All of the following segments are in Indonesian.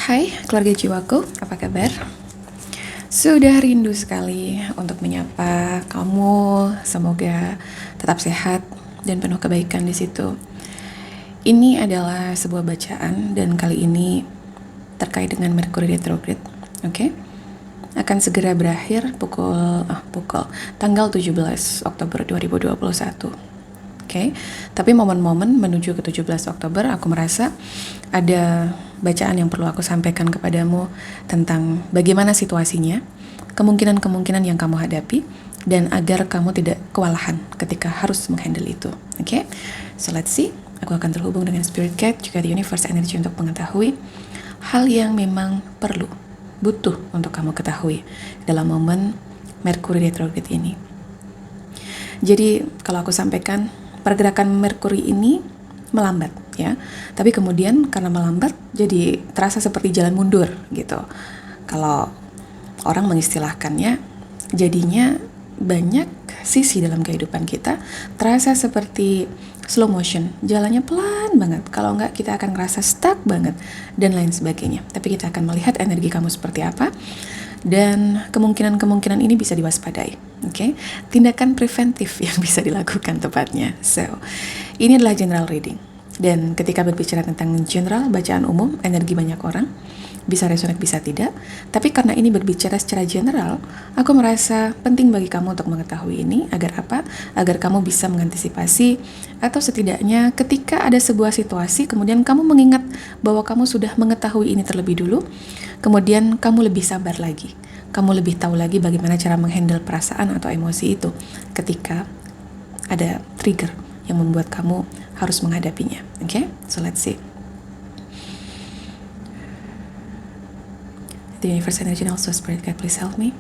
Hai keluarga jiwaku, apa kabar? Sudah rindu sekali untuk menyapa kamu. Semoga tetap sehat dan penuh kebaikan di situ. Ini adalah sebuah bacaan dan kali ini terkait dengan Mercury retrograde. Oke? Akan segera berakhir pukul tanggal 17 Oktober 2021. Oke, tapi momen-momen menuju ke 17 Oktober aku merasa ada bacaan yang perlu aku sampaikan kepadamu tentang bagaimana situasinya, kemungkinan-kemungkinan yang kamu hadapi, dan agar kamu tidak kewalahan ketika harus menghandle itu. Oke, so let's see. Aku akan terhubung dengan Spirit Guide, juga di Universe Energy untuk mengetahui hal yang memang butuh untuk kamu ketahui dalam momen Mercury retrograde ini. Jadi kalau aku sampaikan, pergerakan Mercury ini melambat ya. Tapi kemudian karena melambat jadi terasa seperti jalan mundur gitu. Kalau orang mengistilahkannya, jadinya banyak sisi dalam kehidupan kita terasa seperti slow motion, jalannya pelan banget. Kalau enggak kita akan ngerasa stuck banget dan lain sebagainya. Tapi kita akan melihat energi kamu seperti apa. Dan kemungkinan-kemungkinan ini bisa diwaspadai. Oke? Tindakan preventif yang bisa dilakukan tepatnya. So, ini adalah general reading. Dan ketika berbicara tentang general, bacaan umum, energi banyak orang, bisa resonate, bisa tidak. Tapi karena ini berbicara secara general, aku merasa penting bagi kamu untuk mengetahui ini. Agar apa? Agar kamu bisa mengantisipasi, atau setidaknya ketika ada sebuah situasi, kemudian kamu mengingat bahwa kamu sudah mengetahui ini terlebih dulu, kemudian kamu lebih sabar lagi. Kamu lebih tahu lagi bagaimana cara menghandle perasaan atau emosi itu ketika ada trigger yang membuat kamu harus menghadapinya. Okay? So let's see. The Universe Energy and also Spirit Guide, please help me.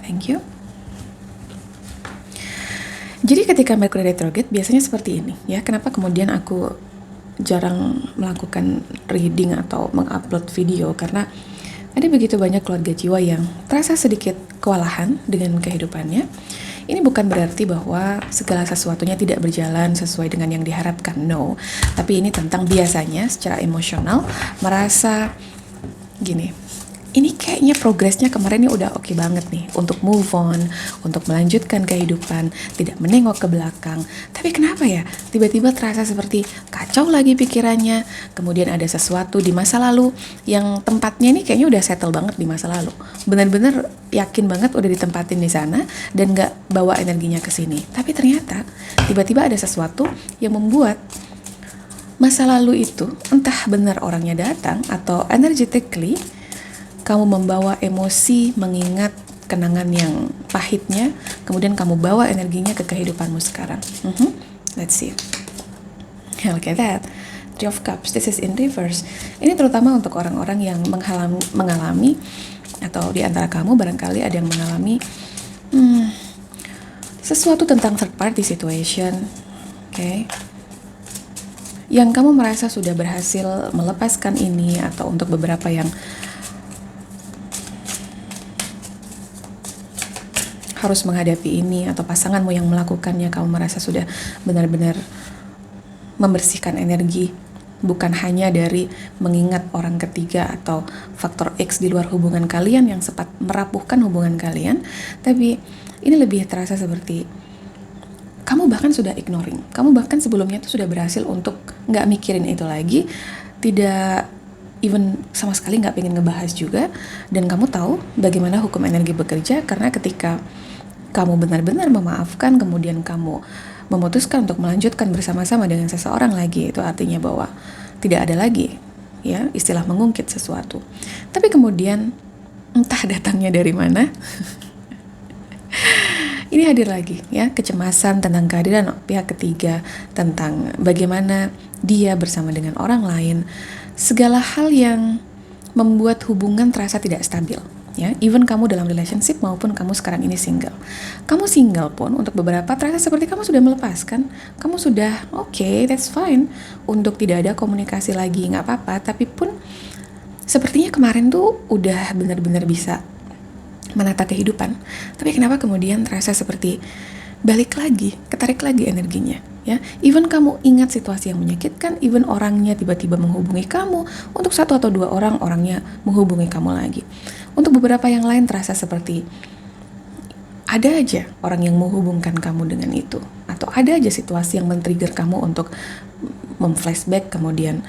Thank you. Jadi ketika Mercury retrograde biasanya seperti ini ya. Kenapa kemudian aku jarang melakukan reading atau mengupload video? Karena ada begitu banyak keluarga jiwa yang terasa sedikit kewalahan dengan kehidupannya. Ini bukan berarti bahwa segala sesuatunya tidak berjalan sesuai dengan yang diharapkan, no. Tapi ini tentang biasanya secara emosional merasa gini, ini kayaknya progresnya kemarin ini udah oke banget nih untuk move on, untuk melanjutkan kehidupan, tidak menengok ke belakang. Tapi kenapa ya tiba-tiba terasa seperti kacau lagi pikirannya, kemudian ada sesuatu di masa lalu yang tempatnya ini kayaknya udah settle banget di masa lalu. Benar-benar yakin banget udah ditempatin di sana dan gak bawa energinya ke sini. Tapi ternyata tiba-tiba ada sesuatu yang membuat masa lalu itu, entah benar orangnya datang atau energetically kamu membawa emosi, mengingat kenangan yang pahitnya, kemudian kamu bawa energinya ke kehidupanmu sekarang. Let's see. Look at that. Three of Cups, this is in reverse. Ini terutama untuk orang-orang yang mengalami atau di antara kamu barangkali ada yang mengalami sesuatu tentang third party situation. Okay? Yang kamu merasa sudah berhasil melepaskan ini, atau untuk beberapa yang harus menghadapi ini, atau pasanganmu yang melakukannya, kamu merasa sudah benar-benar membersihkan energi, bukan hanya dari mengingat orang ketiga atau faktor X di luar hubungan kalian yang sempat merapuhkan hubungan kalian, tapi ini lebih terasa seperti kamu bahkan sudah ignoring, kamu bahkan sebelumnya tuh sudah berhasil untuk nggak mikirin itu lagi, tidak even sama sekali nggak pengen ngebahas juga, dan kamu tahu bagaimana hukum energi bekerja, karena ketika kamu benar-benar memaafkan, kemudian kamu memutuskan untuk melanjutkan bersama-sama dengan seseorang lagi, itu artinya bahwa tidak ada lagi ya istilah mengungkit sesuatu. Tapi kemudian entah datangnya dari mana ini hadir lagi ya, kecemasan tentang kehadiran pihak ketiga, tentang bagaimana dia bersama dengan orang lain, segala hal yang membuat hubungan terasa tidak stabil ya. Even kamu dalam relationship maupun kamu sekarang ini single. Kamu single pun untuk beberapa terasa seperti kamu sudah melepaskan, kamu sudah okay, that's fine untuk tidak ada komunikasi lagi, nggak apa-apa. Tapi pun sepertinya kemarin tuh udah benar-benar bisa menata kehidupan. Tapi kenapa kemudian terasa seperti balik lagi, ketarik lagi energinya. Ya, even kamu ingat situasi yang menyakitkan, even orangnya tiba-tiba menghubungi kamu, untuk 1 atau 2 orang orangnya menghubungi kamu lagi. Untuk beberapa yang lain terasa seperti ada aja orang yang menghubungkan kamu dengan itu, atau ada aja situasi yang men-trigger kamu untuk memflashback, kemudian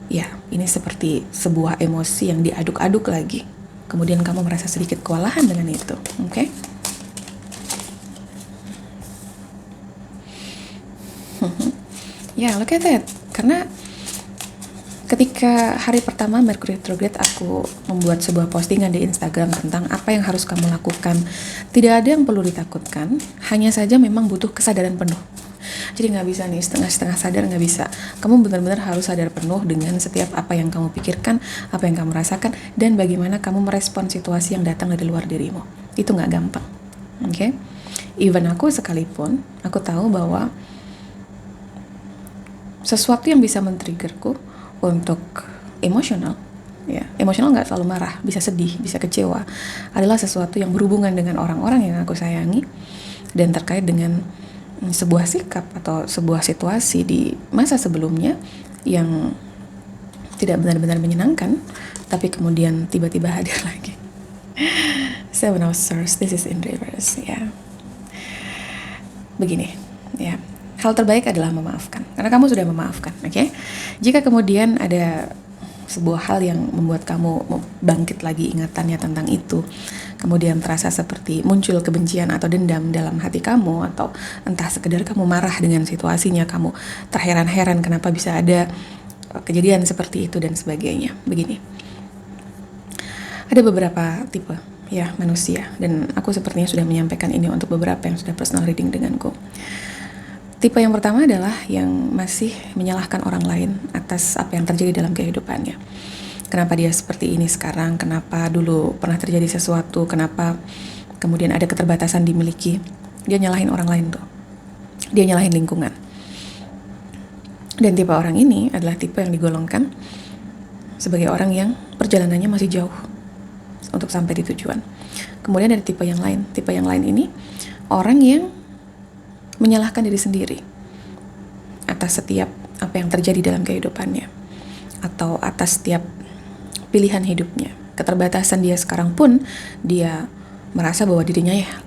ya ini seperti sebuah emosi yang diaduk-aduk lagi, kemudian kamu merasa sedikit kewalahan dengan itu. Oke? Ya, look at that. Karena ketika hari pertama Mercury retrograde, aku membuat sebuah postingan di Instagram tentang apa yang harus kamu lakukan. Tidak ada yang perlu ditakutkan, hanya saja memang butuh kesadaran penuh. Jadi nggak bisa nih setengah-setengah sadar, nggak bisa. Kamu benar-benar harus sadar penuh dengan setiap apa yang kamu pikirkan, apa yang kamu rasakan, dan bagaimana kamu merespon situasi yang datang dari luar dirimu. Itu nggak gampang. Oke? Even aku sekalipun, aku tahu bahwa sesuatu yang bisa men-triggerku untuk emosional, ya emosional nggak selalu marah, bisa sedih, bisa kecewa, adalah sesuatu yang berhubungan dengan orang-orang yang aku sayangi dan terkait dengan sebuah sikap atau sebuah situasi di masa sebelumnya yang tidak benar-benar menyenangkan, tapi kemudian tiba-tiba hadir lagi. Seven of Swords, this is in reverse, ya. Begini, ya. Hal terbaik adalah memaafkan, karena kamu sudah memaafkan, oke? Jika kemudian ada sebuah hal yang membuat kamu bangkit lagi ingatannya tentang itu, kemudian terasa seperti muncul kebencian atau dendam dalam hati kamu, atau entah sekedar kamu marah dengan situasinya, kamu terheran-heran kenapa bisa ada kejadian seperti itu dan sebagainya. Begini, ada beberapa tipe ya manusia, dan aku sepertinya sudah menyampaikan ini untuk beberapa yang sudah personal reading denganku. Tipe yang pertama adalah yang masih menyalahkan orang lain atas apa yang terjadi dalam kehidupannya. Kenapa dia seperti ini sekarang, kenapa dulu pernah terjadi sesuatu, kenapa kemudian ada keterbatasan dimiliki. Dia nyalahin orang lain tuh. Dia nyalahin lingkungan. Dan tipe orang ini adalah tipe yang digolongkan sebagai orang yang perjalanannya masih jauh untuk sampai di tujuan. Kemudian ada tipe yang lain. Tipe yang lain ini orang yang menyalahkan diri sendiri atas setiap apa yang terjadi dalam kehidupannya, atau atas setiap pilihan hidupnya. Keterbatasan dia sekarang pun dia merasa bahwa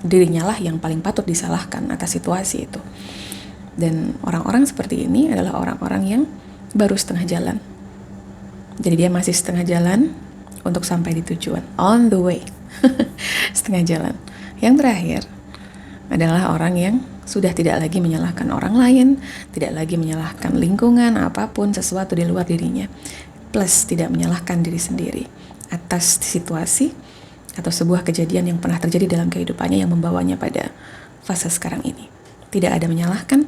dirinya lah yang paling patut disalahkan atas situasi itu. Dan orang-orang seperti ini adalah orang-orang yang baru setengah jalan. Jadi dia masih setengah jalan untuk sampai di tujuan, on the way. Setengah jalan. Yang terakhir adalah orang yang sudah tidak lagi menyalahkan orang lain, tidak lagi menyalahkan lingkungan, apapun sesuatu di luar dirinya, plus tidak menyalahkan diri sendiri atas situasi atau sebuah kejadian yang pernah terjadi dalam kehidupannya yang membawanya pada fase sekarang ini. Tidak ada menyalahkan,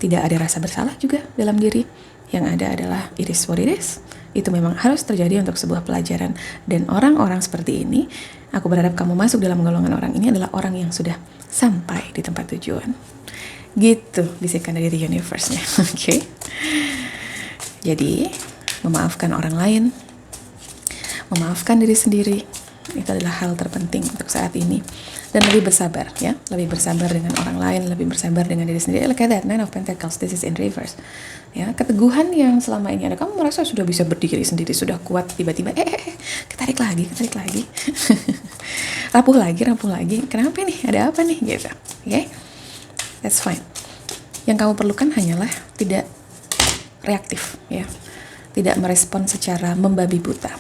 tidak ada rasa bersalah juga dalam diri. Yang ada adalah it is what it is. Itu memang harus terjadi untuk sebuah pelajaran. Dan orang-orang seperti ini, aku berharap kamu masuk dalam golongan orang ini adalah orang yang sudah sampai di tempat tujuan. Gitu bisikan dari the universe-nya. Oke. Jadi memaafkan orang lain, memaafkan diri sendiri, itu adalah hal terpenting untuk saat ini. Dan lebih bersabar, ya, lebih bersabar dengan orang lain, lebih bersabar dengan diri sendiri. Look at that, Nine of Pentacles, this is in reverse. Ya, keteguhan yang selama ini ada, kamu merasa sudah bisa berdiri sendiri, sudah kuat, tiba-tiba ketarik lagi rapuh lagi, kenapa nih, ada apa nih, gitu. Okay? That's fine. Yang kamu perlukan hanyalah tidak reaktif, ya, tidak merespon secara membabi buta.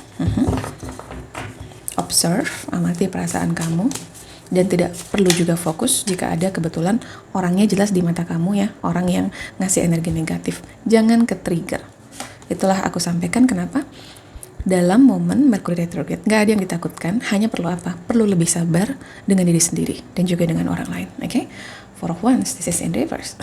Observe, amati perasaan kamu, dan tidak perlu juga fokus jika ada kebetulan orangnya jelas di mata kamu, ya, orang yang ngasih energi negatif. Jangan ke-trigger. Itulah aku sampaikan kenapa dalam momen Mercury retrograde gak ada yang ditakutkan, hanya perlu apa? Perlu lebih sabar dengan diri sendiri dan juga dengan orang lain. Oke? Four of Wands, this is in reverse.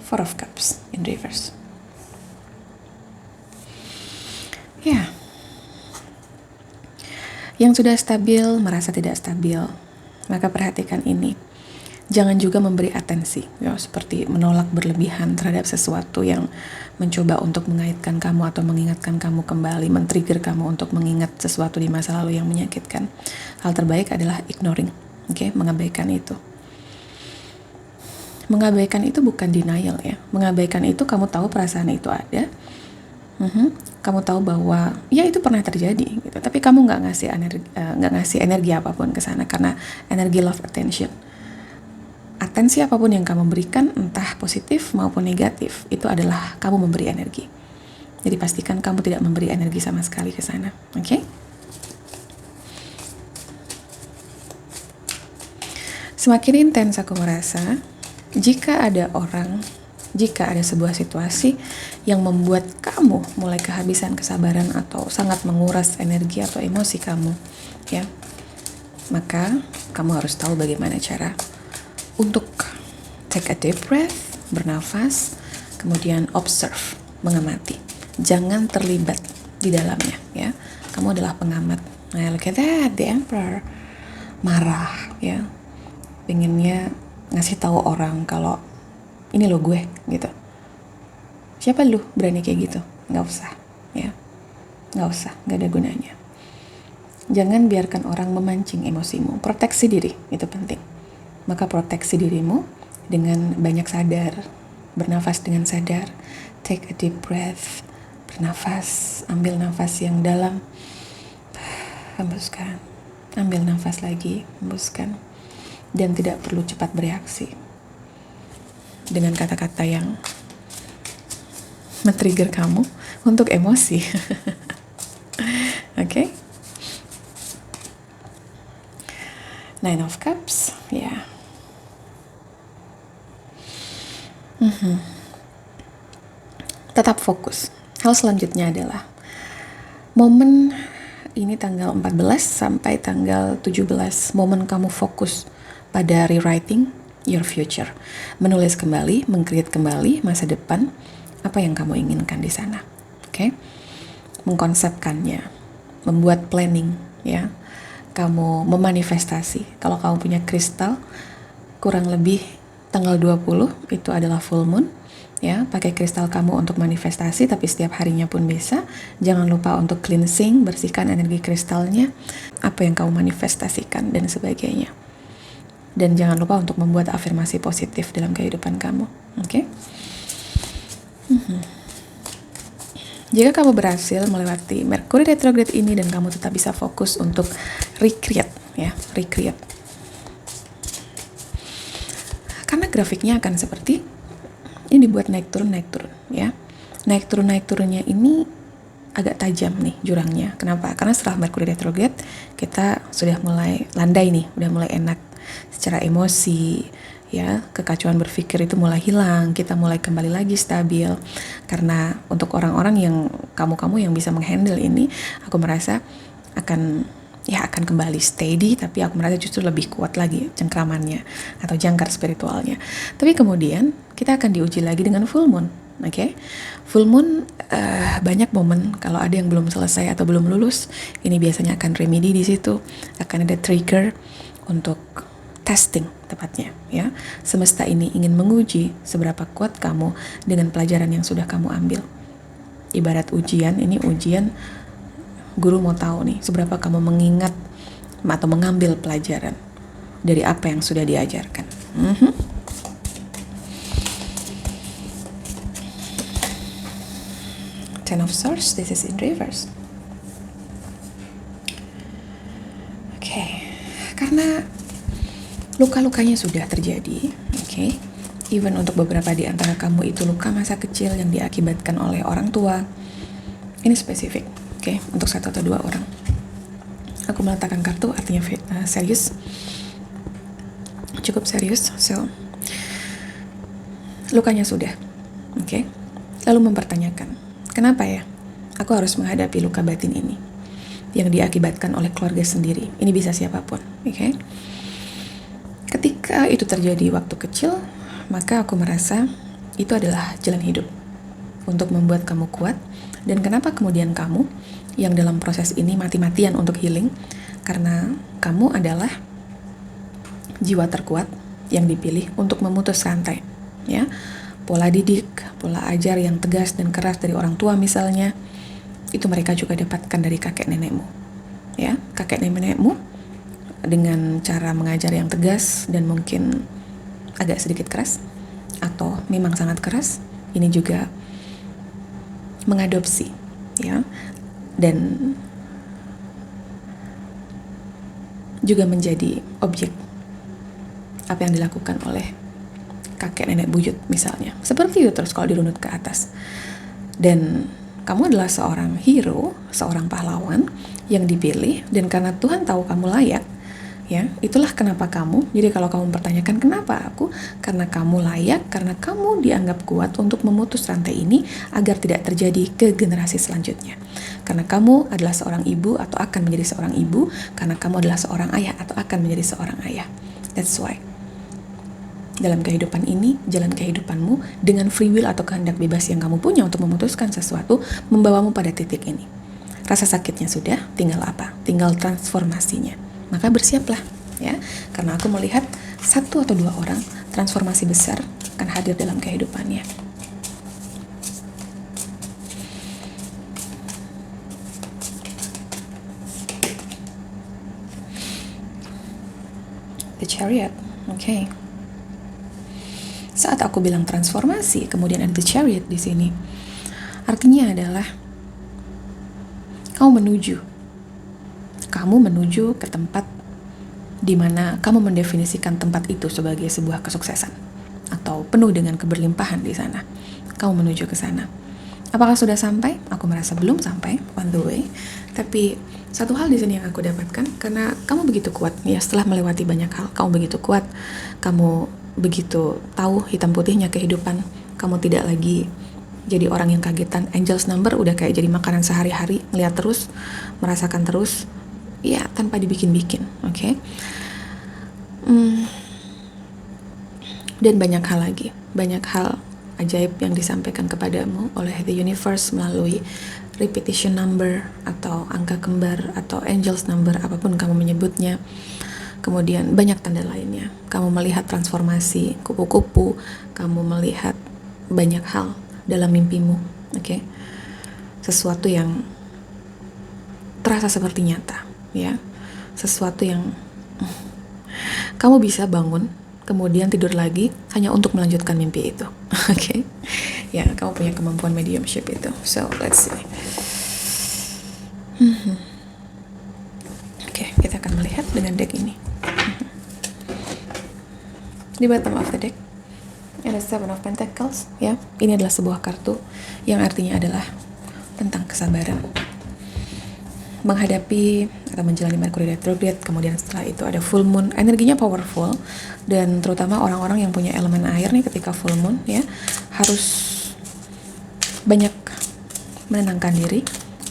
Four of Cups in reverse. Ya, yang sudah stabil merasa tidak stabil, maka perhatikan ini. Jangan juga memberi atensi, ya, seperti menolak berlebihan terhadap sesuatu yang mencoba untuk mengaitkan kamu atau mengingatkan kamu kembali, men-trigger kamu untuk mengingat sesuatu di masa lalu yang menyakitkan. Hal terbaik adalah ignoring, oke, mengabaikan itu. Mengabaikan itu bukan denial ya. Mengabaikan itu kamu tahu perasaan itu ada. Kamu tahu bahwa ya itu pernah terjadi gitu. Tapi kamu nggak ngasih energi apapun ke sana karena energi love attention. Atensi apapun yang kamu berikan, entah positif maupun negatif, itu adalah kamu memberi energi. Jadi pastikan kamu tidak memberi energi sama sekali ke sana, oke? Semakin intens aku merasa, jika ada sebuah situasi yang membuat kamu mulai kehabisan kesabaran atau sangat menguras energi atau emosi kamu, ya, maka kamu harus tahu bagaimana cara untuk take a deep breath, bernafas, kemudian observe, mengamati. Jangan terlibat di dalamnya, ya. Kamu adalah pengamat. Nah, look at that, the emperor. Marah, ya. Pengennya ngasih tahu orang kalau ini lo gue, gitu. Siapa lu berani kayak gitu? Nggak usah, ya. Nggak usah, nggak ada gunanya. Jangan biarkan orang memancing emosimu. Proteksi diri, itu penting. Maka proteksi dirimu dengan banyak sadar, bernafas dengan sadar, take a deep breath, bernafas, ambil nafas yang dalam, hembuskan, ambil nafas lagi, hembuskan, dan tidak perlu cepat bereaksi dengan kata-kata yang men-trigger kamu untuk emosi. Okay? Nine of Cups, ya. Tetap fokus. Hal selanjutnya adalah momen ini tanggal 14 sampai tanggal 17, momen kamu fokus pada rewriting your future. Menulis kembali, meng-create kembali masa depan, apa yang kamu inginkan di sana. Oke? Mengkonsepkannya, membuat planning, ya. Kamu memanifestasi. Kalau kamu punya kristal, kurang lebih tanggal 20 itu adalah full moon, ya. Pakai kristal kamu untuk manifestasi, tapi setiap harinya pun bisa. Jangan lupa untuk cleansing, bersihkan energi kristalnya, apa yang kamu manifestasikan dan sebagainya. Dan jangan lupa untuk membuat afirmasi positif dalam kehidupan kamu, oke? Jika kamu berhasil melewati Mercury retrograde ini dan kamu tetap bisa fokus untuk recreate, ya, recreate. Karena grafiknya akan seperti ini, dibuat naik turun, ya. Naik turunnya ini agak tajam nih jurangnya. Kenapa? Karena setelah Mercury retrograde kita sudah mulai landai nih, udah mulai enak secara emosi, ya. Kekacauan berpikir itu mulai hilang, kita mulai kembali lagi stabil. Karena untuk orang-orang yang kamu yang bisa menghandle ini, aku merasa akan kembali steady, tapi aku merasa justru lebih kuat lagi cengkramannya atau jangkar spiritualnya. Tapi kemudian kita akan diuji lagi dengan full moon, oke? Full moon banyak momen kalau ada yang belum selesai atau belum lulus, ini biasanya akan remedi di situ, akan ada trigger untuk testing tepatnya, ya. Semesta ini ingin menguji seberapa kuat kamu dengan pelajaran yang sudah kamu ambil. Ibarat ujian, ini ujian. Guru mau tahu nih, seberapa kamu mengingat atau mengambil pelajaran dari apa yang sudah diajarkan. Ten of Swords, this is in reverse. Oke, karena luka-lukanya sudah terjadi, oke. Even untuk beberapa di antara kamu itu luka masa kecil yang diakibatkan oleh orang tua. Ini spesifik. Oke, untuk 1 atau 2 orang. Aku meletakkan kartu artinya serius. Cukup serius. So, lukanya sudah. Oke. Lalu mempertanyakan, kenapa ya aku harus menghadapi luka batin ini yang diakibatkan oleh keluarga sendiri? Ini bisa siapapun, oke? Ketika itu terjadi waktu kecil, maka aku merasa itu adalah jalan hidup untuk membuat kamu kuat. Dan kenapa kemudian kamu yang dalam proses ini mati-matian untuk healing? Karena kamu adalah jiwa terkuat, yang dipilih untuk memutus rantai, ya. Pola didik, pola ajar yang tegas dan keras dari orang tua misalnya, itu mereka juga dapatkan dari kakek nenekmu, ya. Kakek nenekmu dengan cara mengajar yang tegas dan mungkin agak sedikit keras atau memang sangat keras, ini juga mengadopsi, ya, dan juga menjadi objek apa yang dilakukan oleh kakek nenek buyut misalnya. Seperti itu terus kalau dirunut ke atas. Dan kamu adalah seorang hero, seorang pahlawan yang dipilih, dan karena Tuhan tahu kamu layak, ya, itulah kenapa kamu. Jadi kalau kamu mempertanyakan kenapa aku, karena kamu layak, karena kamu dianggap kuat untuk memutus rantai ini agar tidak terjadi ke generasi selanjutnya. Karena kamu adalah seorang ibu atau akan menjadi seorang ibu, karena kamu adalah seorang ayah atau akan menjadi seorang ayah. That's why dalam kehidupan ini, jalan kehidupanmu dengan free will atau kehendak bebas yang kamu punya untuk memutuskan sesuatu, membawamu pada titik ini. Rasa sakitnya sudah, tinggal apa? Tinggal transformasinya. Maka bersiaplah, ya, karena aku melihat 1 atau 2 orang transformasi besar akan hadir dalam kehidupannya. The Chariot, okay. Saat aku bilang transformasi, kemudian ada the Chariot di sini, artinya adalah kamu menuju ke tempat di mana kamu mendefinisikan tempat itu sebagai sebuah kesuksesan atau penuh dengan keberlimpahan di sana. Kamu menuju ke sana. Apakah sudah sampai? Aku merasa belum sampai, on the way. Tapi satu hal di sini yang aku dapatkan, karena kamu begitu kuat, ya, setelah melewati banyak hal, kamu begitu kuat, kamu begitu tahu hitam putihnya kehidupan, kamu tidak lagi jadi orang yang kagetan. Angel's number udah kayak jadi makanan sehari-hari, ngeliat terus, merasakan terus, ya, tanpa dibikin-bikin, oke? Dan banyak hal lagi, banyak hal ajaib yang disampaikan kepadamu oleh the universe melalui repetition number atau angka kembar atau angel's number, apapun kamu menyebutnya. Kemudian banyak tanda lainnya. Kamu melihat transformasi kupu-kupu, kamu melihat banyak hal dalam mimpimu, oke? Sesuatu yang terasa seperti nyata, ya. Sesuatu yang kamu bisa bangun, kemudian tidur lagi hanya untuk melanjutkan mimpi itu, oke? Ya, kamu punya kemampuan mediumship itu. So, let's see. Oke, kita akan melihat dengan deck ini. Di bottom of the deck ada Seven of Pentacles, ya. Ini adalah sebuah kartu yang artinya adalah tentang kesabaran menghadapi atau menjalani Mercury retrograde. Kemudian setelah itu ada full moon, energinya powerful, dan terutama orang-orang yang punya elemen air nih ketika full moon, ya, harus banyak menenangkan diri,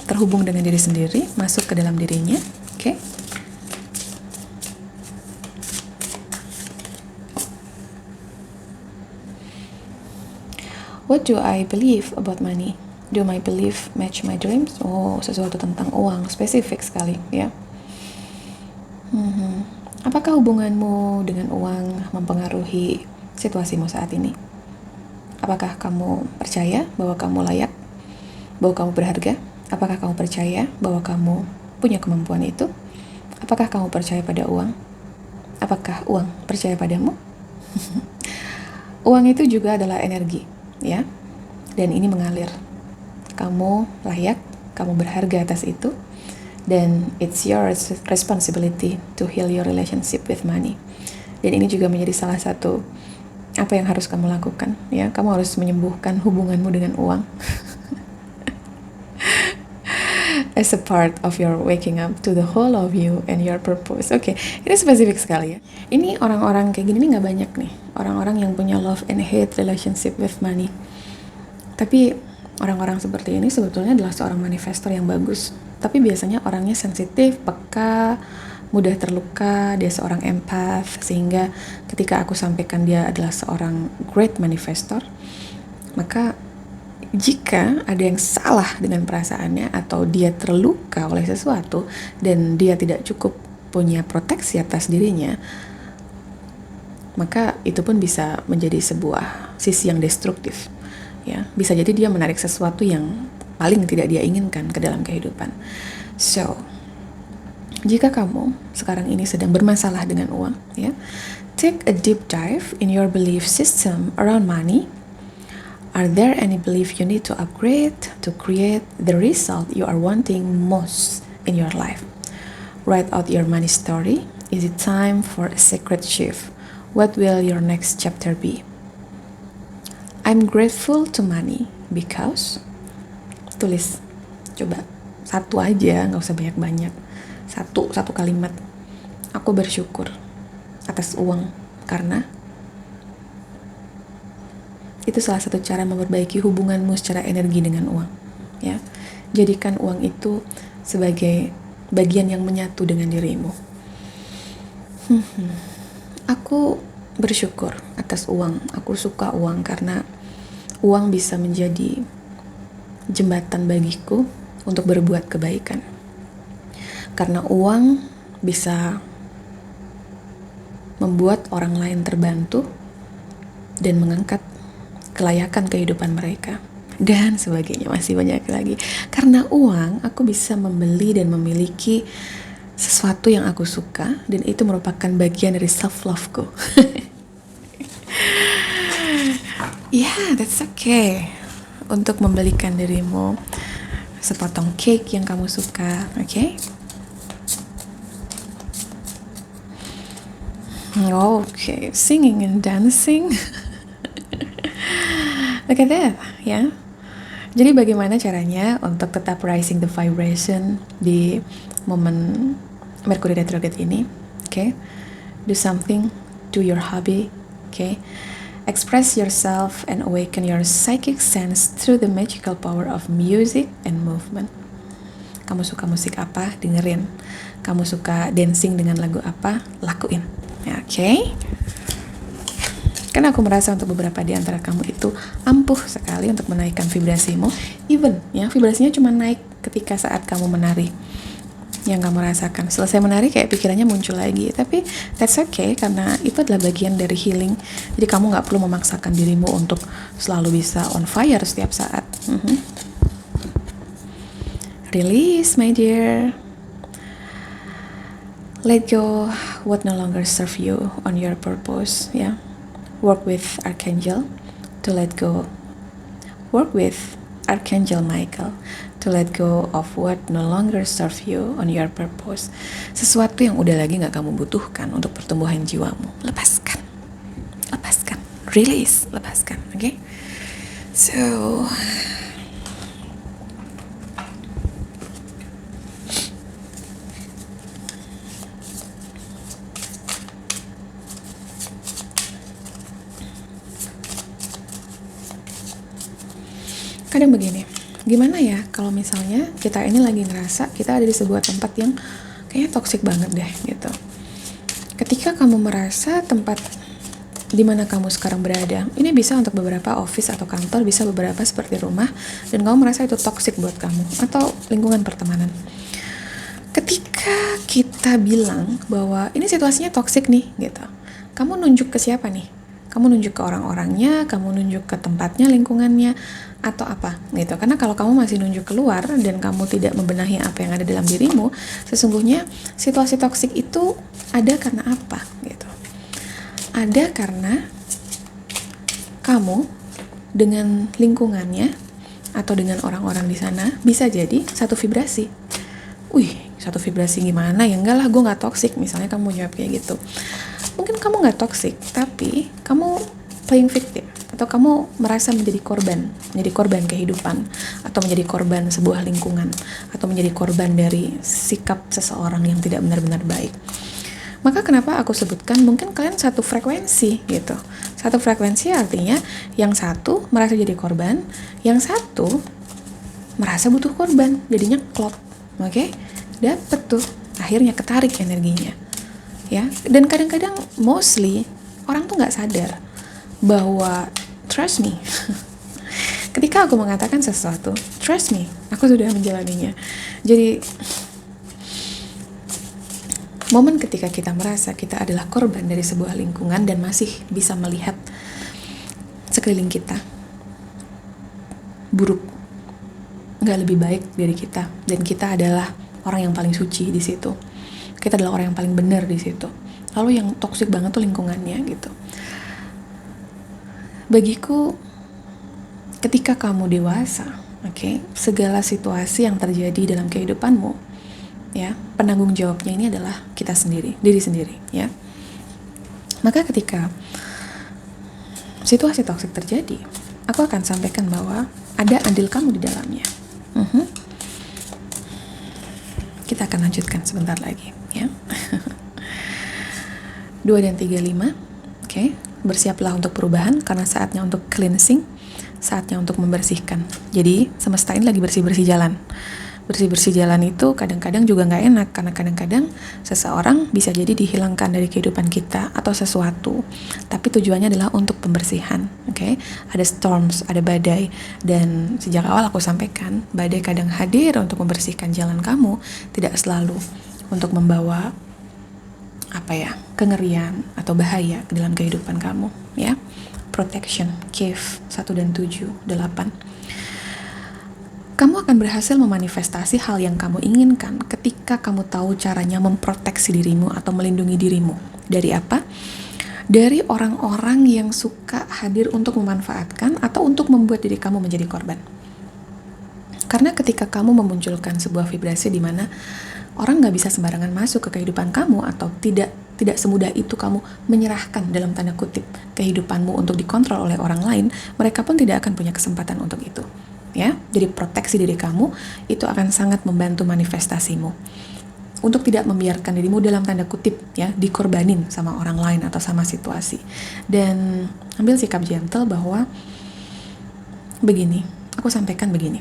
terhubung dengan diri sendiri, masuk ke dalam dirinya, oke? What do I believe about money? Do my belief match my dreams? Oh, sesuatu tentang uang, spesifik sekali, ya. Apakah hubunganmu dengan uang mempengaruhi situasimu saat ini? Apakah kamu percaya bahwa kamu layak, bahwa kamu berharga? Apakah kamu percaya bahwa kamu punya kemampuan itu? Apakah kamu percaya pada uang? Apakah uang percaya padamu? Uang itu juga adalah energi, ya, dan ini mengalir. Kamu layak, kamu berharga atas itu, dan it's your responsibility to heal your relationship with money. Dan ini juga menjadi salah satu apa yang harus kamu lakukan, ya. Kamu harus menyembuhkan hubunganmu dengan uang as a part of your waking up to the whole of you and your purpose. Oke, ini spesifik sekali, ya. Ini orang-orang kayak gini nih gak banyak nih, orang-orang yang punya love and hate relationship with money. Tapi orang-orang seperti ini sebetulnya adalah seorang manifestor yang bagus. Tapi biasanya orangnya sensitif, peka, mudah terluka, dia seorang empath, sehingga ketika aku sampaikan dia adalah seorang great manifestor, maka jika ada yang salah dengan perasaannya atau dia terluka oleh sesuatu dan dia tidak cukup punya proteksi atas dirinya, maka itu pun bisa menjadi sebuah sisi yang destruktif. Ya, bisa jadi dia menarik sesuatu yang paling tidak dia inginkan ke dalam kehidupan. So, jika kamu sekarang ini sedang bermasalah dengan uang, ya, take a deep dive in your belief system around money. Are there any belief you need to upgrade to create the result you are wanting most in your life? Write out your money story. Is it time for a secret shift? What will your next chapter be? I'm grateful to money because, tulis, coba satu aja, nggak usah banyak-banyak, satu kalimat. Aku bersyukur atas uang karena itu salah satu cara memperbaiki hubunganmu secara energi dengan uang. Ya, jadikan uang itu sebagai bagian yang menyatu dengan dirimu. Aku bersyukur atas uang. Aku suka uang karena uang bisa menjadi jembatan bagiku untuk berbuat kebaikan. Karena uang bisa membuat orang lain terbantu dan mengangkat kelayakan kehidupan mereka, dan sebagainya, masih banyak lagi. Karena uang, aku bisa membeli dan memiliki sesuatu yang aku suka, dan itu merupakan bagian dari self-love-ku. Yeah, that's okay. Untuk membelikan dirimu sepotong cake yang kamu suka, okay? Okay, singing and dancing. Look at that, ya. Jadi bagaimana caranya untuk tetap rising the vibration di momen Mercury retrograde ini? Okay, do something, do your hobby. Okay, express yourself and awaken your psychic sense through the magical power of music and movement. Kamu suka musik apa? Dengerin. Kamu suka dancing dengan lagu apa? Lakuin. Okay. Karena aku merasa untuk beberapa di antara kamu itu ampuh sekali untuk menaikkan vibrasimu. Even, ya, vibrasinya cuma naik ketika saat kamu menari. Yang kamu rasakan. Selesai menari kayak pikirannya muncul lagi. Tapi that's okay, karena itu adalah bagian dari healing. Jadi kamu gak perlu memaksakan dirimu untuk selalu bisa on fire setiap saat. Release, my dear. Let go what no longer serve you on your purpose, ya. Work with Archangel to let go. Work with Archangel Michael to let go of what no longer serve you on your purpose. Sesuatu yang udah lagi gak kamu butuhkan untuk pertumbuhan jiwamu. Lepaskan. Lepaskan. Release. Lepaskan. Okay? So, kadang begini, gimana ya kalau misalnya kita ini lagi ngerasa kita ada di sebuah tempat yang kayaknya toksik banget deh gitu. Ketika kamu merasa tempat di mana kamu sekarang berada, ini bisa untuk beberapa office atau kantor, bisa beberapa seperti rumah, dan kamu merasa itu toksik buat kamu, atau lingkungan pertemanan. Ketika kita bilang bahwa ini situasinya toksik nih gitu, kamu nunjuk ke siapa nih? Kamu nunjuk ke orang-orangnya, kamu nunjuk ke tempatnya, lingkungannya, atau apa gitu. Karena kalau kamu masih nunjuk keluar dan kamu tidak membenahi apa yang ada dalam dirimu, sesungguhnya situasi toksik itu ada karena apa gitu. Ada karena kamu dengan lingkungannya atau dengan orang-orang di sana bisa jadi satu vibrasi. Satu vibrasi gimana ya? Enggak lah, gue gak toksik. Misalnya kamu jawab kayak gitu. Mungkin kamu gak toksik, tapi kamu playing victim, atau kamu merasa menjadi korban kehidupan, atau menjadi korban sebuah lingkungan, atau menjadi korban dari sikap seseorang yang tidak benar-benar baik. Maka kenapa aku sebutkan mungkin kalian satu frekuensi gitu. Satu frekuensi artinya yang satu merasa jadi korban, yang satu merasa butuh korban, jadinya klop. Oke? Dapet tuh, akhirnya ketarik energinya. Ya, dan kadang-kadang mostly orang tuh nggak sadar bahwa trust me. Ketika aku mengatakan sesuatu, trust me, aku sudah menjalaninya. Jadi Momen ketika kita merasa kita adalah korban dari sebuah lingkungan dan masih bisa melihat sekeliling kita buruk, nggak lebih baik dari kita, dan kita adalah orang yang paling suci di situ. Kita adalah orang yang paling benar di situ. Lalu yang toksik banget tuh lingkungannya gitu. Bagiku, ketika kamu dewasa, segala situasi yang terjadi dalam kehidupanmu, ya, penanggung jawabnya ini adalah kita sendiri, diri sendiri, ya. Maka ketika situasi toksik terjadi, aku akan sampaikan bahwa ada andil kamu di dalamnya. Kita akan lanjutkan sebentar lagi, ya. 2 dan 3, 5. Bersiaplah untuk perubahan karena saatnya untuk cleansing, saatnya untuk membersihkan. Jadi semesta ini lagi bersih-bersih jalan. Bersih-bersih jalan itu kadang-kadang juga nggak enak, karena kadang-kadang seseorang bisa jadi dihilangkan dari kehidupan kita atau sesuatu, tapi tujuannya adalah untuk pembersihan. Ada storms, ada badai, dan sejak awal aku sampaikan, badai kadang hadir untuk membersihkan jalan kamu, tidak selalu untuk membawa kengerian atau bahaya ke dalam kehidupan kamu, ya. Protection, Cave 1 dan 7, 8. Kamu akan berhasil memanifestasi hal yang kamu inginkan ketika kamu tahu caranya memproteksi dirimu atau melindungi dirimu. Dari apa? Dari orang-orang yang suka hadir untuk memanfaatkan atau untuk membuat diri kamu menjadi korban. Karena ketika kamu memunculkan sebuah vibrasi di mana orang gak bisa sembarangan masuk ke kehidupan kamu, atau tidak semudah itu kamu menyerahkan dalam tanda kutip kehidupanmu untuk dikontrol oleh orang lain, mereka pun tidak akan punya kesempatan untuk itu. Ya, jadi proteksi diri kamu itu akan sangat membantu manifestasimu untuk tidak membiarkan dirimu dalam tanda kutip, ya, dikorbanin sama orang lain atau sama situasi. Dan ambil sikap gentle bahwa begini, aku sampaikan begini.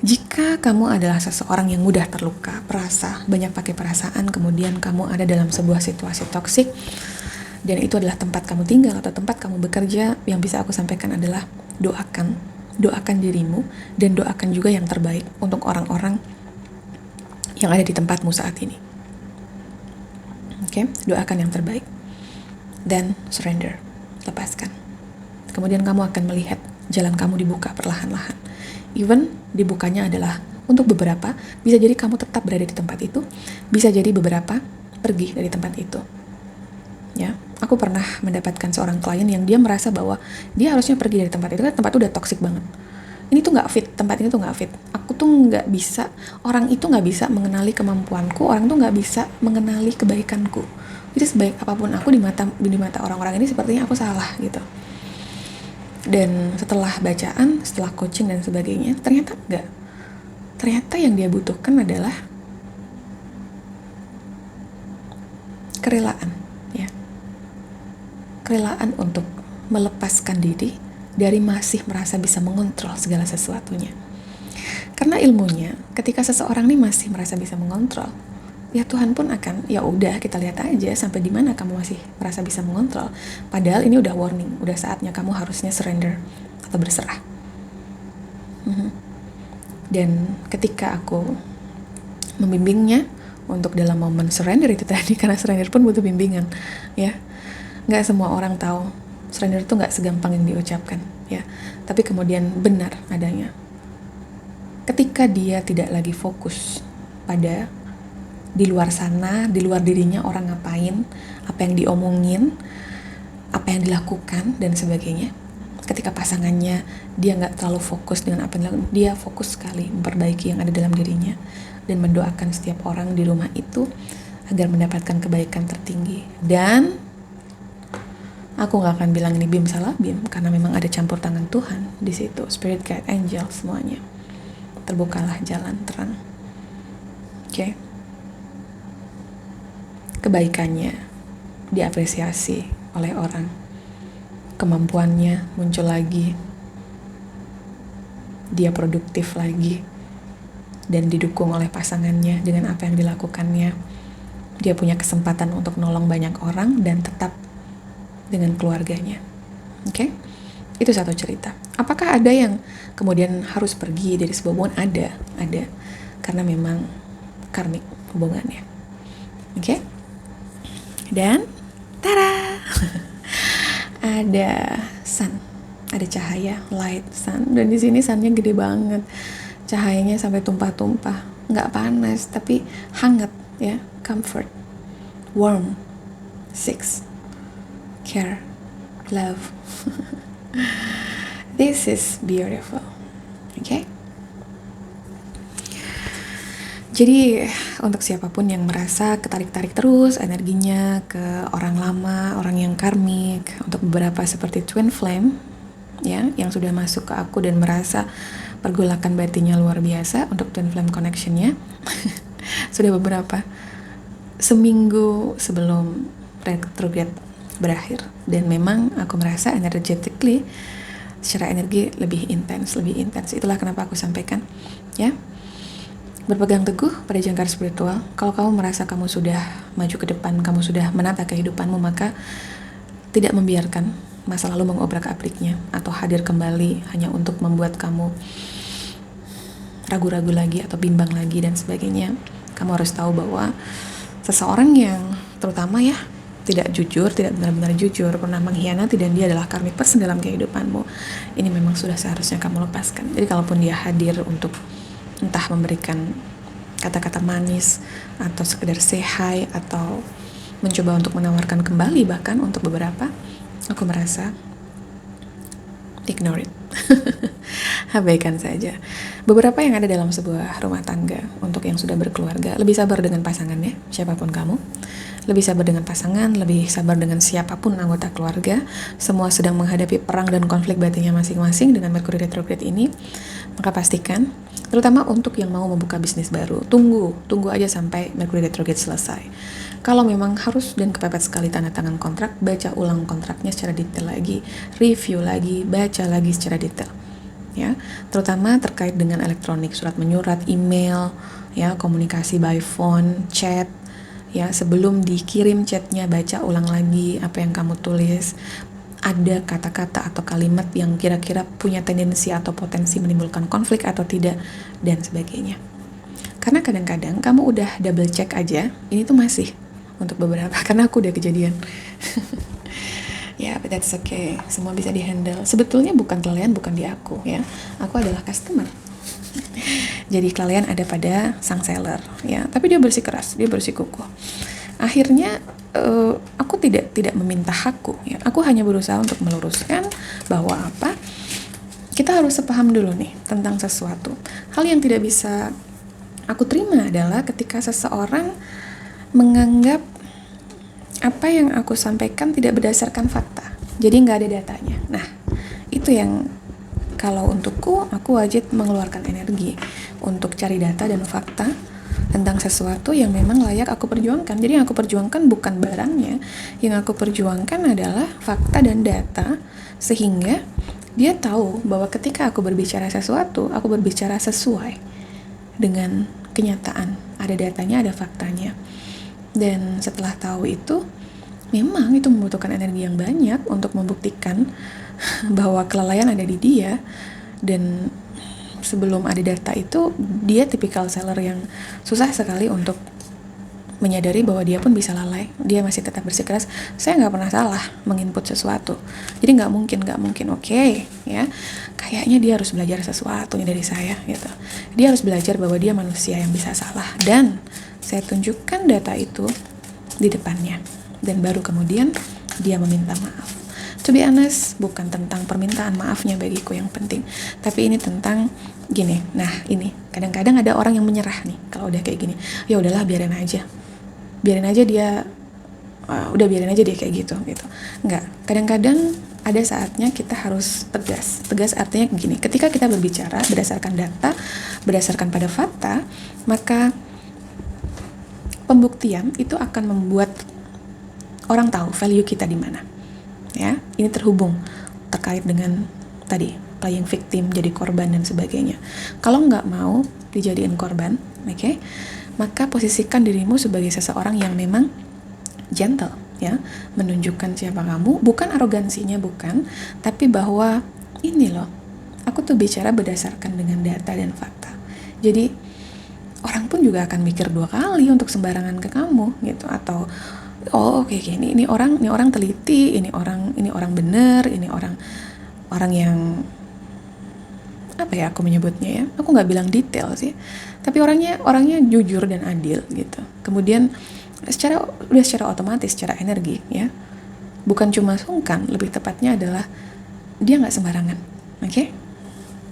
Jika kamu adalah seseorang yang mudah terluka, perasa, banyak pakai perasaan, kemudian kamu ada dalam sebuah situasi toksik, dan itu adalah tempat kamu tinggal atau tempat kamu bekerja, yang bisa aku sampaikan adalah doakan dirimu dan doakan juga yang terbaik untuk orang-orang yang ada di tempatmu saat ini. Doakan yang terbaik dan surrender, lepaskan. Kemudian kamu akan melihat jalan kamu dibuka perlahan-lahan. Even dibukanya adalah untuk beberapa, bisa jadi kamu tetap berada di tempat itu, bisa jadi beberapa pergi dari tempat itu. Ya, aku pernah mendapatkan seorang klien yang dia merasa bahwa dia harusnya pergi dari tempat itu, kan tempat itu udah toksik banget. Ini tuh nggak fit, tempat ini tuh nggak fit. Aku tuh nggak bisa, orang itu nggak bisa mengenali kemampuanku, orang tuh nggak bisa mengenali kebaikanku. Jadi sebaik apapun aku di mata orang-orang ini, sepertinya aku salah gitu. Dan setelah bacaan, setelah coaching dan sebagainya, ternyata enggak. Ternyata yang dia butuhkan adalah kerelaan, ya. Kerelaan untuk melepaskan diri dari masih merasa bisa mengontrol segala sesuatunya. Karena ilmunya, ketika seseorang ini masih merasa bisa mengontrol, ya Tuhan pun akan, ya udah kita lihat aja sampai di mana kamu masih merasa bisa mengontrol. Padahal ini udah warning, udah saatnya kamu harusnya surrender atau berserah. Dan ketika aku membimbingnya untuk dalam momen surrender itu tadi, karena surrender pun butuh bimbingan, ya. Nggak semua orang tahu surrender itu nggak segampang yang diucapkan, ya. Tapi kemudian benar adanya. Ketika dia tidak lagi fokus pada di luar sana, di luar dirinya orang ngapain, apa yang diomongin, apa yang dilakukan, dan sebagainya. Ketika pasangannya, dia nggak terlalu fokus dengan apa yang dilakukan, dia fokus sekali memperbaiki yang ada dalam dirinya, dan mendoakan setiap orang di rumah itu agar mendapatkan kebaikan tertinggi. Dan aku nggak akan bilang ini Bim salah Bim, karena memang ada campur tangan Tuhan di situ, Spirit Guide, Angel, semuanya. Terbukalah jalan terang. Kebaikannya diapresiasi oleh orang, kemampuannya muncul lagi, dia produktif lagi, dan didukung oleh pasangannya dengan apa yang dilakukannya. Dia punya kesempatan untuk nolong banyak orang dan tetap dengan keluarganya. Itu satu cerita. Apakah ada yang kemudian harus pergi dari sebuah hubungan? Ada. Karena memang karmik hubungannya. Oke? Dan tara! Ada sun, ada cahaya, light sun. Dan di sini sunnya gede banget. Cahayanya sampai tumpah-tumpah. Nggak panas, tapi hangat ya, comfort, warm, 6, care, love. This is beautiful. Okay? Jadi untuk siapapun yang merasa ketarik-tarik terus energinya ke orang lama, orang yang karmik, untuk beberapa seperti twin flame ya, yang sudah masuk ke aku dan merasa pergolakan batinnya luar biasa untuk twin flame connectionnya. Sudah beberapa seminggu sebelum retrograde berakhir, dan memang aku merasa energetically, secara energi lebih intens. Itulah kenapa aku sampaikan ya, berpegang teguh pada jangkar spiritual. Kalau kamu merasa kamu sudah maju ke depan, kamu sudah menata kehidupanmu, maka tidak membiarkan masa lalu mengobrak-abriknya atau hadir kembali hanya untuk membuat kamu ragu-ragu lagi atau bimbang lagi dan sebagainya. Kamu harus tahu bahwa seseorang yang terutama ya tidak jujur, tidak benar-benar jujur, pernah mengkhianati, dan dia adalah karmic person dalam kehidupanmu, ini memang sudah seharusnya kamu lepaskan. Jadi kalaupun dia hadir untuk entah memberikan kata-kata manis atau sekedar say hi atau mencoba untuk menawarkan kembali, bahkan untuk beberapa, aku merasa ignore it. Abaikan saja. Beberapa yang ada dalam sebuah rumah tangga, untuk yang sudah berkeluarga, lebih sabar dengan pasangannya, siapapun kamu. Lebih sabar dengan pasangan, lebih sabar dengan siapapun anggota keluarga. Semua sedang menghadapi perang dan konflik batinnya masing-masing dengan Mercury retrograde ini. Maka pastikan, terutama untuk yang mau membuka bisnis baru, tunggu aja sampai Mercury retrograde selesai. Kalau memang harus dan kepepet sekali tanda tangan kontrak, baca ulang kontraknya secara detail lagi, review lagi, baca lagi secara detail. Ya, terutama terkait dengan elektronik, surat menyurat, email, ya, komunikasi by phone, chat. Ya, sebelum dikirim chatnya, baca ulang lagi apa yang kamu tulis. Ada kata-kata atau kalimat yang kira-kira punya tendensi atau potensi menimbulkan konflik atau tidak, dan sebagainya. Karena kadang-kadang kamu udah double check aja, ini tuh masih untuk beberapa, karena aku udah kejadian. Ya, but that's okay. Semua bisa dihandle. Sebetulnya bukan kalian, bukan di aku ya. Aku adalah customer. Jadi kalian ada pada sang seller ya, tapi dia bersikeras, dia bersikukuh. Akhirnya aku tidak meminta hakku ya. Aku hanya berusaha untuk meluruskan bahwa apa, kita harus sepaham dulu nih tentang sesuatu. Hal yang tidak bisa aku terima adalah ketika seseorang menganggap apa yang aku sampaikan tidak berdasarkan fakta, jadi nggak ada datanya. Nah, itu yang kalau untukku, aku wajib mengeluarkan energi untuk cari data dan fakta tentang sesuatu yang memang layak aku perjuangkan. Jadi yang aku perjuangkan bukan barangnya, yang aku perjuangkan adalah fakta dan data, sehingga dia tahu bahwa ketika aku berbicara sesuatu, aku berbicara sesuai dengan kenyataan. Ada datanya, ada faktanya. Dan setelah tahu itu, memang itu membutuhkan energi yang banyak untuk membuktikan bahwa kelalaian ada di dia. Dan sebelum ada data itu, dia tipikal seller yang susah sekali untuk menyadari bahwa dia pun bisa lalai. Dia masih tetap bersikeras, saya nggak pernah salah menginput sesuatu, jadi nggak mungkin. Oke, ya, kayaknya dia harus belajar sesuatu nih dari saya gitu. Dia harus belajar bahwa dia manusia yang bisa salah, dan saya tunjukkan data itu di depannya, dan baru kemudian dia meminta maaf. To be honest, bukan tentang permintaan maafnya bagiku yang penting, tapi ini tentang gini. Nah, ini kadang-kadang ada orang yang menyerah nih kalau udah kayak gini. Ya udahlah, biarin aja dia, biarin aja dia kayak gitu. Enggak, kadang-kadang ada saatnya kita harus tegas artinya gini, ketika kita berbicara berdasarkan data, berdasarkan pada fakta, maka pembuktian itu akan membuat orang tahu value kita di mana. Ya, ini terhubung terkait dengan tadi playing victim, jadi korban dan sebagainya. Kalau nggak mau dijadiin korban, oke, maka posisikan dirimu sebagai seseorang yang memang gentle, ya, menunjukkan siapa kamu, bukan arogansinya, bukan, tapi bahwa ini loh, aku tuh bicara berdasarkan dengan data dan fakta. Jadi orang pun juga akan mikir 2 kali untuk sembarangan ke kamu gitu. Atau oh oke, ini orang teliti, ini orang bener, ini orang yang apa ya aku menyebutnya ya, aku nggak bilang detail sih, tapi orangnya jujur dan adil gitu. Kemudian secara otomatis, secara energi ya, bukan cuma sungkan, lebih tepatnya adalah dia nggak sembarangan. Oke?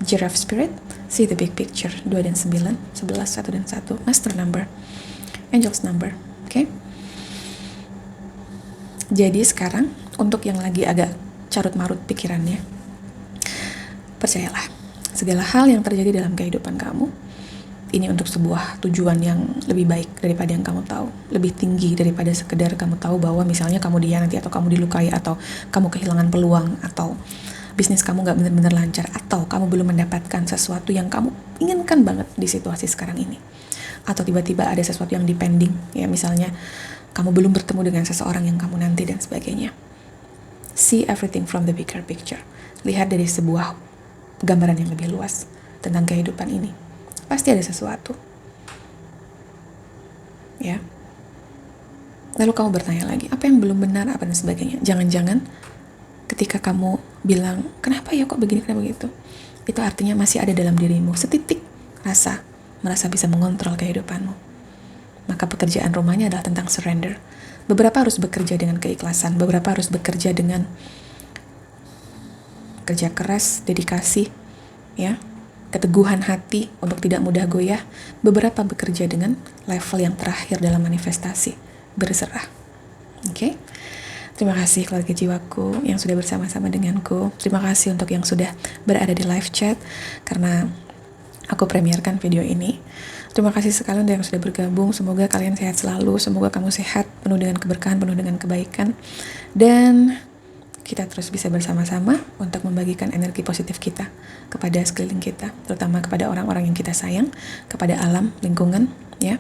Giraffe spirit, see the big picture. 2 dan 9, 11, 1 dan 1, master number, angels number. Oke? Jadi sekarang untuk yang lagi agak carut marut pikirannya, percayalah, segala hal yang terjadi dalam kehidupan kamu ini untuk sebuah tujuan yang lebih baik daripada yang kamu tahu, lebih tinggi daripada sekedar kamu tahu bahwa misalnya kamu dihianati atau kamu dilukai atau kamu kehilangan peluang atau bisnis kamu gak benar-benar lancar atau kamu belum mendapatkan sesuatu yang kamu inginkan banget di situasi sekarang ini, atau tiba-tiba ada sesuatu yang depending ya, misalnya kamu belum bertemu dengan seseorang yang kamu nanti dan sebagainya. See everything from the bigger picture. Lihat dari sebuah gambaran yang lebih luas tentang kehidupan ini. Pasti ada sesuatu. Ya. Lalu kamu bertanya lagi, apa yang belum benar, apa dan sebagainya. Jangan-jangan ketika kamu bilang, kenapa ya kok begini, kenapa begitu, itu artinya masih ada dalam dirimu setitik merasa bisa mengontrol kehidupanmu. Maka pekerjaan rumahnya adalah tentang surrender. Beberapa harus bekerja dengan keikhlasan, beberapa harus bekerja dengan kerja keras, dedikasi, ya, keteguhan hati untuk tidak mudah goyah. Beberapa bekerja dengan level yang terakhir dalam manifestasi, berserah. Oke? Terima kasih keluarga jiwaku yang sudah bersama-sama denganku. Terima kasih untuk yang sudah berada di live chat karena aku premierkan video ini. Terima kasih sekali untuk yang sudah bergabung. Semoga kalian sehat selalu, semoga kamu sehat, penuh dengan keberkahan, penuh dengan kebaikan, dan kita terus bisa bersama-sama untuk membagikan energi positif kita kepada sekeliling kita, terutama kepada orang-orang yang kita sayang, kepada alam, lingkungan, ya,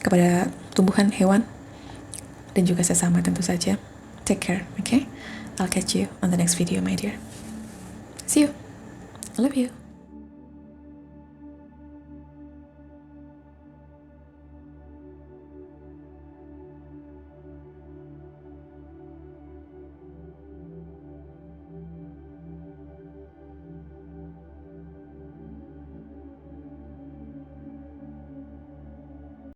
kepada tumbuhan, hewan, dan juga sesama tentu saja. Take care, okay? I'll catch you on the next video, my dear. See you. I love you.